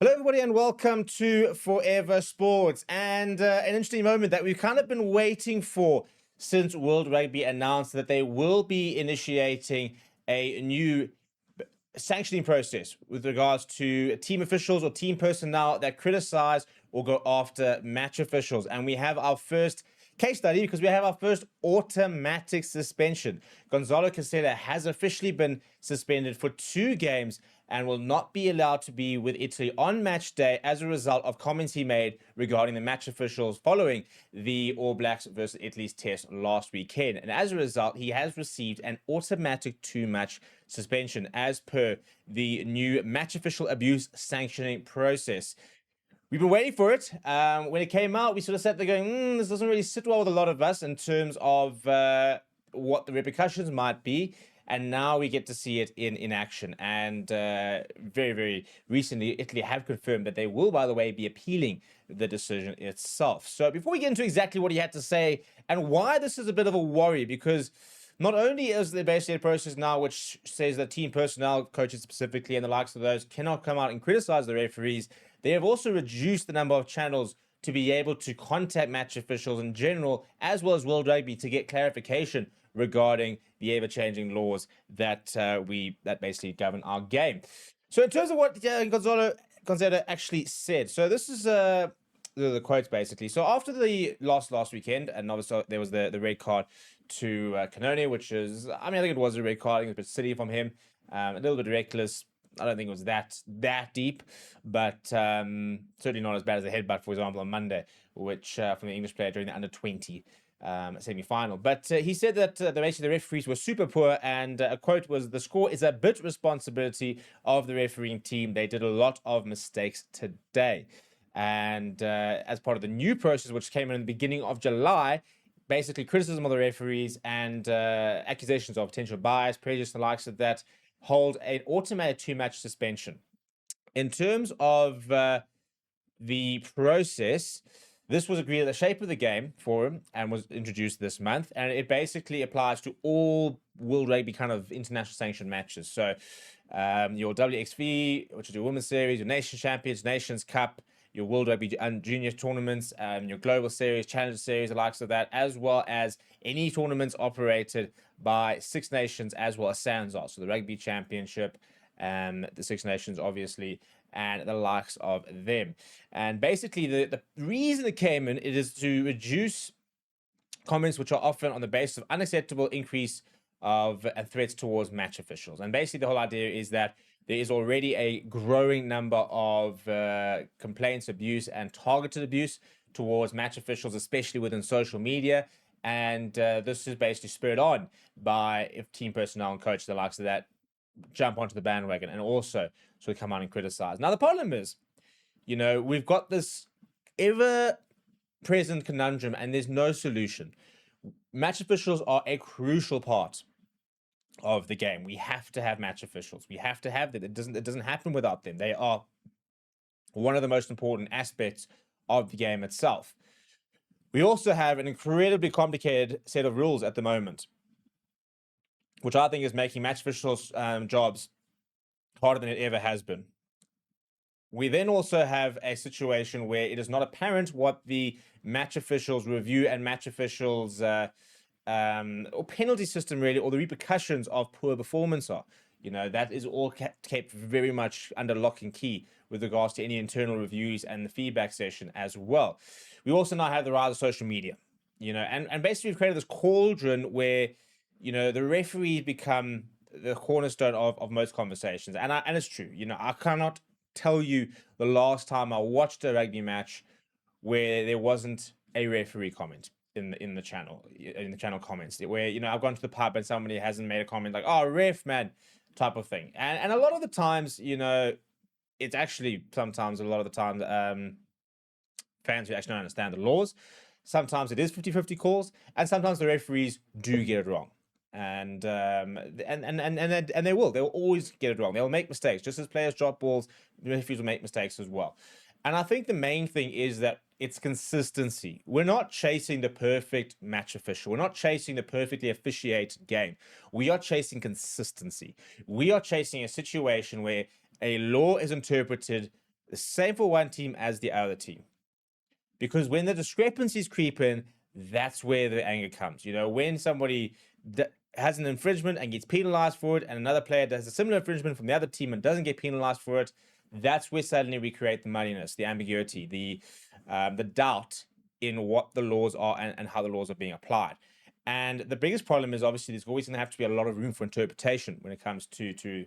Hello, everybody, and welcome to Forever Sports. And an interesting moment that we've kind of been waiting for since World Rugby announced that they will be initiating a new sanctioning process with regards to team officials or team personnel that criticize or go after match officials. And we have our first case study because we have our first automatic suspension. Gonzalo Casella has officially been suspended for 2 games and will not be allowed to be with Italy on match day as a result of comments he made regarding the match officials following the All Blacks versus Italy's test last weekend. And as a result, he has received an automatic 2-match suspension as per the new match official abuse sanctioning process. We've been waiting for it. When it came out, we sort of sat there going, this doesn't really sit well with a lot of us in terms of what the repercussions might be. And now we get to see it in action. And very, very recently, Italy have confirmed that they will, by the way, be appealing the decision itself. So before we get into exactly what he had to say and why this is a bit of a worry, because not only is there basically a process now which says that team personnel, coaches specifically, and the likes of those cannot come out and criticize the referees, they have also reduced the number of channels to be able to contact match officials in general, as well as World Rugby, to get clarification regarding the ever-changing laws that basically govern our game. So in terms of what Gonzalo actually said, so this is the quotes basically. So after the last weekend, and obviously there was the red card to Canone, which is, I think it was a red card. I think it was a bit silly from him, a little bit reckless. I don't think it was that deep, but certainly not as bad as the headbutt, for example, on Monday, which from the English player during the under-20 semi-final. But he said that basically the referees were super poor, and a quote was, "The score is a bit responsibility of the refereeing team. They did a lot of mistakes today." And as part of the new process, which came in the beginning of July, basically criticism of the referees and accusations of potential bias, prejudice, and the likes of that, hold an automatic 2-match suspension. In terms of the process, this was agreed at the Shape of the Game forum and was introduced this month, and it basically applies to all World Rugby kind of international sanctioned matches. So your WXV, which is your Women's Series, your Nation Champions, Nations Cup, your World Rugby Junior tournaments, your Global Series, Challenger Series, the likes of that, as well as any tournaments operated by Six Nations, as well as SANZAR, so the Rugby Championship, the Six Nations, obviously, and the likes of them. And basically, the reason it came in, it is to reduce comments which are often on the basis of unacceptable increase of threats towards match officials. And basically, the whole idea is that there is already a growing number of complaints, abuse, and targeted abuse towards match officials, especially within social media. And this is basically spurred on by if team personnel and coach, the likes of that, jump onto the bandwagon and also sort of come out and criticize. Now, the problem is, we've got this ever-present conundrum and there's no solution. Match officials are a crucial part of the game. We have to have match officials. We have to have them. It doesn't happen without them. They are one of the most important aspects of the game itself. We also have an incredibly complicated set of rules at the moment, which I think is making match officials' jobs harder than it ever has been. We then also have a situation where it is not apparent what the match officials' review and match officials' or penalty system, really, or the repercussions of poor performance are. That is all kept very much under lock and key with regards to any internal reviews and the feedback session as well. We also now have the rise of social media, and basically we've created this cauldron where, the referees become the cornerstone of most conversations. And it's true, I cannot tell you the last time I watched a rugby match where there wasn't a referee comment in the channel comments, where I've gone to the pub and somebody hasn't made a comment like, "Oh, ref, man," type of thing. And a lot of the times, it's actually sometimes a lot of the time fans who actually don't understand the laws. Sometimes it is 50-50 calls, and sometimes the referees do get it wrong. And they'll always get it wrong. They'll make mistakes, just as players drop balls. Referees will make mistakes as well. And I think the main thing is that it's consistency. We're not chasing the perfect match official. We're not chasing the perfectly officiated game. We are chasing consistency. We are chasing a situation where a law is interpreted the same for one team as the other team. Because when the discrepancies creep in, that's where the anger comes. When somebody has an infringement and gets penalized for it, and another player does a similar infringement from the other team and doesn't get penalized for it, that's where suddenly we create the muddiness, the ambiguity, the doubt in what the laws are and how the laws are being applied. And the biggest problem is obviously there's always going to have to be a lot of room for interpretation when it comes to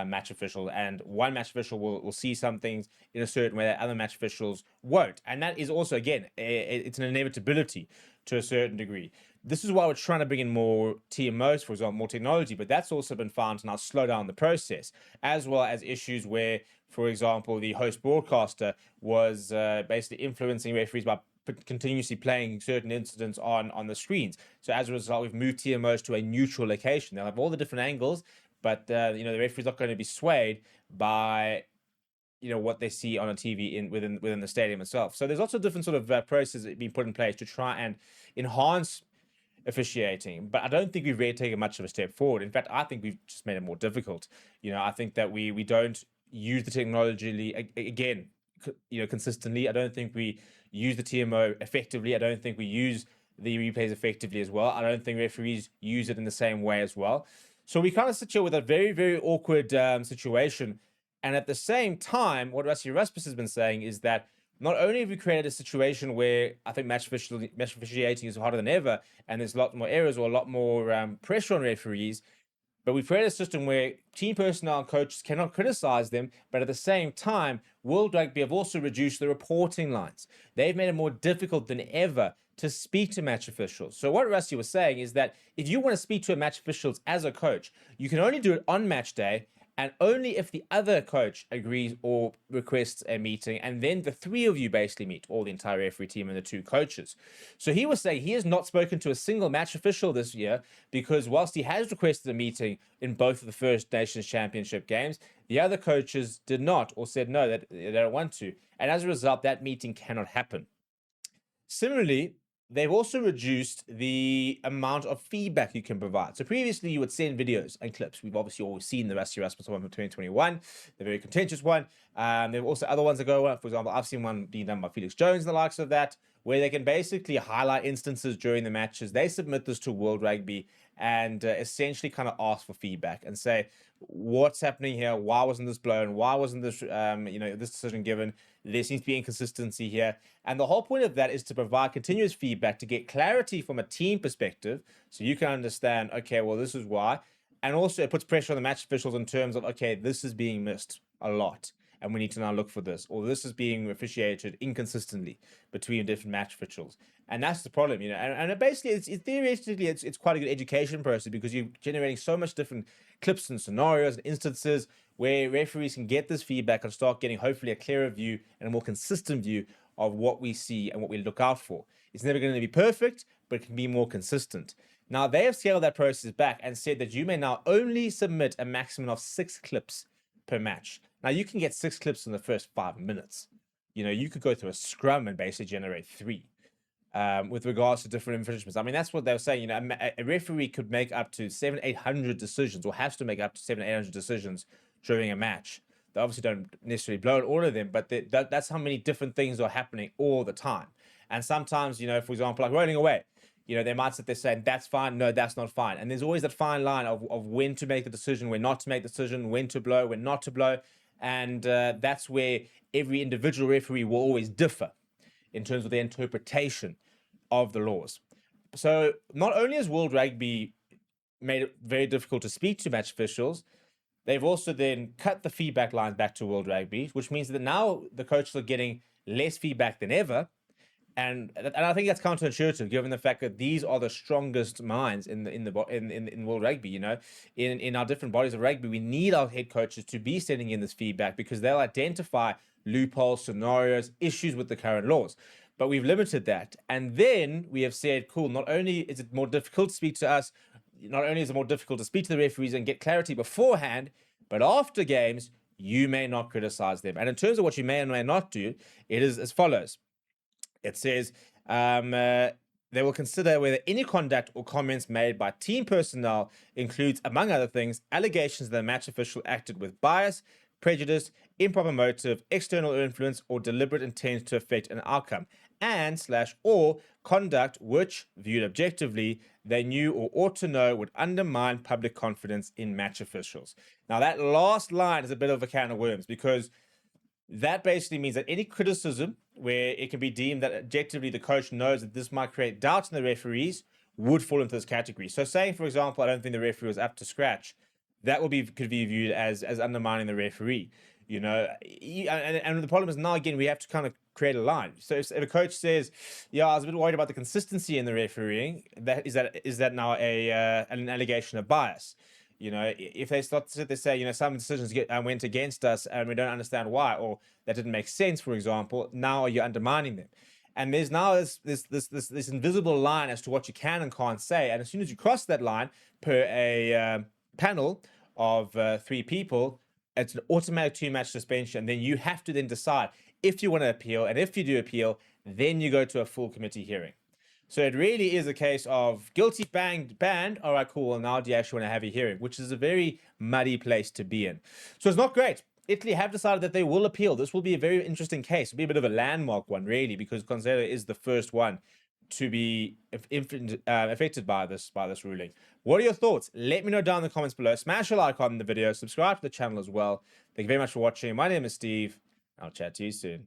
match official. And one match official will see some things in a certain way that other match officials won't. And that is also, again, it's an inevitability to a certain degree. This is why we're trying to bring in more TMOs, for example, more technology, but that's also been found to now slow down the process, as well as issues where, for example, the host broadcaster was basically influencing referees by continuously playing certain incidents on the screens. So as a result, we've moved TMOs to a neutral location. They'll have all the different angles, but the referee's not going to be swayed by what they see on a TV within the stadium itself. So there's lots of different sort of processes being put in place to try and enhance officiating, but I don't think we've really taken much of a step forward. In fact, I think we've just made it more difficult. I think that we don't use the technology again, consistently. I don't think we use the TMO effectively. I don't think we use the replays effectively as well. I don't think referees use it in the same way as well. So we kind of sit here with a very, very awkward situation. And at the same time, what Rassie Erasmus has been saying is that not only have we created a situation where I think match officiating is harder than ever, and there's a lot more errors or a lot more pressure on referees, but we've created a system where team personnel and coaches cannot criticize them, but at the same time, World Rugby have also reduced the reporting lines. They've made it more difficult than ever to speak to match officials. So what Rassie was saying is that if you want to speak to a match officials as a coach, you can only do it on match day, and only if the other coach agrees or requests a meeting, and then the three of you basically meet, all the entire referee team and the two coaches. So he was saying he has not spoken to a single match official this year because whilst he has requested a meeting in both of the First Nations Championship games, the other coaches did not or said no, that they don't want to. And as a result, that meeting cannot happen. Similarly, they've also reduced the amount of feedback you can provide. So previously, you would send videos and clips. We've obviously always seen the Rassie Erasmus one from 2021, the very contentious one. There are also other ones that go on. For example, I've seen one being done by Felix Jones and the likes of that, where they can basically highlight instances during the matches. They submit this to World Rugby and essentially kind of ask for feedback and say, what's happening here? Why wasn't this blown? Why wasn't this, this decision given? There seems to be inconsistency here. And the whole point of that is to provide continuous feedback to get clarity from a team perspective so you can understand, okay, well, this is why. And also it puts pressure on the match officials in terms of, okay, this is being missed a lot and we need to now look for this, or this is being officiated inconsistently between different match officials. And that's the problem, and basically it's theoretically it's quite a good education process because you're generating so much different clips and scenarios and instances where referees can get this feedback and start getting hopefully a clearer view and a more consistent view of what we see and what we look out for. It's never going to be perfect, but it can be more consistent. Now, they have scaled that process back and said that you may now only submit a maximum of 6 clips per match. Now, you can get 6 clips in the first 5 minutes. You could go through a scrum and basically generate 3 with regards to different infringements. I mean, that's what they were saying. A referee could make up to 700-800 decisions or has to make up to 700-800 decisions during a match. They obviously don't necessarily blow all of them, but that's how many different things are happening all the time. And sometimes, for example, like rolling away, they might sit there saying, that's fine, no, that's not fine. And there's always that fine line of when to make the decision, when not to make the decision, when to blow, when not to blow. And that's where every individual referee will always differ in terms of their interpretation of the laws. So not only has World Rugby made it very difficult to speak to match officials, they've also then cut the feedback lines back to World Rugby, which means that now the coaches are getting less feedback than ever. And I think that's counterintuitive, given the fact that these are the strongest minds in World Rugby. In our different bodies of rugby, we need our head coaches to be sending in this feedback because they'll identify loopholes, scenarios, issues with the current laws. But we've limited that, and then we have said, cool. Not only is it more difficult to speak to us, not only is it more difficult to speak to the referees and get clarity beforehand, but after games, you may not criticize them. And in terms of what you may and may not do, it is as follows. It says they will consider whether any conduct or comments made by team personnel includes, among other things, allegations that the match official acted with bias, prejudice, improper motive, external influence, or deliberate intent to affect an outcome, and slash or conduct which, viewed objectively, they knew or ought to know would undermine public confidence in match officials. Now, that last line is a bit of a can of worms because that basically means that any criticism where it can be deemed that objectively the coach knows that this might create doubts in the referees would fall into this category. So saying, for example, I don't think the referee was up to scratch, that could be viewed as undermining the referee. And the problem is now again we have to kind of create a line. So if a coach says, "Yeah, I was a bit worried about the consistency in the refereeing," is that now an allegation of bias? If they start to say, some decisions went against us and we don't understand why, or that didn't make sense, for example, now you're undermining them. And there's now this invisible line as to what you can and can't say. And as soon as you cross that line, per a panel of 3 people, it's an automatic 2-match suspension. Then you have to then decide if you want to appeal, and if you do appeal, then you go to a full committee hearing. So it really is a case of guilty, banned. All right, cool. Well, now do you actually want to have a hearing, which is a very muddy place to be in. So it's not great. Italy have decided that they will appeal. This will be a very interesting case. It'll be a bit of a landmark one, really, because Conselho is the first one to be affected by this ruling. What are your thoughts? Let me know down in the comments below. Smash a like on the video. Subscribe to the channel as well. Thank you very much for watching. My name is Steve. I'll chat to you soon.